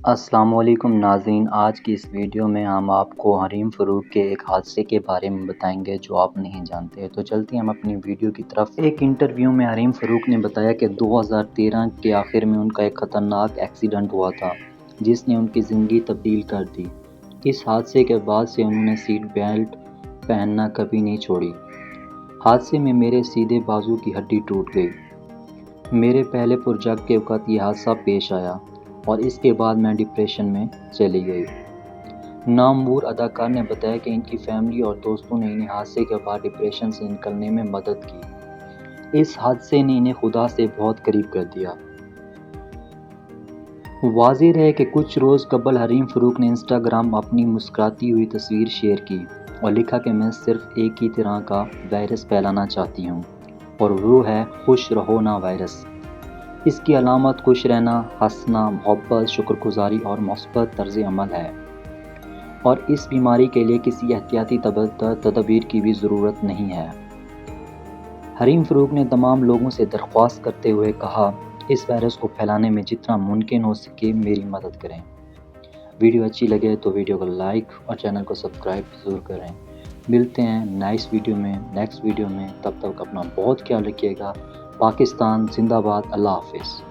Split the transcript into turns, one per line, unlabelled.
السلام علیکم ناظرین، آج کی اس ویڈیو میں ہم آپ کو حریم فاروق کے ایک حادثے کے بارے میں بتائیں گے جو آپ نہیں جانتے۔ تو چلتے ہیں ہم اپنی ویڈیو کی طرف۔ ایک انٹرویو میں حریم فاروق نے بتایا کہ 2013 کے آخر میں ان کا ایک خطرناک ایکسیڈنٹ ہوا تھا جس نے ان کی زندگی تبدیل کر دی۔ اس حادثے کے بعد سے انہوں نے سیٹ بیلٹ پہننا کبھی نہیں چھوڑی۔ حادثے میں میرے سیدھے بازو کی ہڈی ٹوٹ گئی۔ میرے پہلے پروجیکٹ کے وقت یہ حادثہ پیش آیا اور اس کے بعد میں ڈپریشن میں چلی گئی۔ نامور اداکار نے بتایا کہ ان کی فیملی اور دوستوں نے انہیں حادثے کے بعد ڈپریشن سے نکلنے میں مدد کی۔ اس حادثے نے انہیں خدا سے بہت قریب کر دیا۔ واضح رہے کہ کچھ روز قبل حریم فاروق نے انسٹاگرام اپنی مسکراتی ہوئی تصویر شیئر کی اور لکھا کہ میں صرف ایک ہی طرح کا وائرس پھیلانا چاہتی ہوں اور وہ ہے خوش رہو نا وائرس۔ اس کی علامت خوش رہنا، ہنسنا، محبت، شکر گزاری اور مثبت طرز عمل ہے، اور اس بیماری کے لیے کسی احتیاطی تدابیر کی بھی ضرورت نہیں ہے۔ حریم فاروق نے تمام لوگوں سے درخواست کرتے ہوئے کہا، اس وائرس کو پھیلانے میں جتنا ممکن ہو سکے میری مدد کریں۔ ویڈیو اچھی لگے تو ویڈیو کو لائک اور چینل کو سبسکرائب ضرور کریں۔ ملتے ہیں نیکسٹ ویڈیو میں، تب تک اپنا بہت خیال رکھیے گا۔ پاکستان زندہ باد۔ اللہ حافظ۔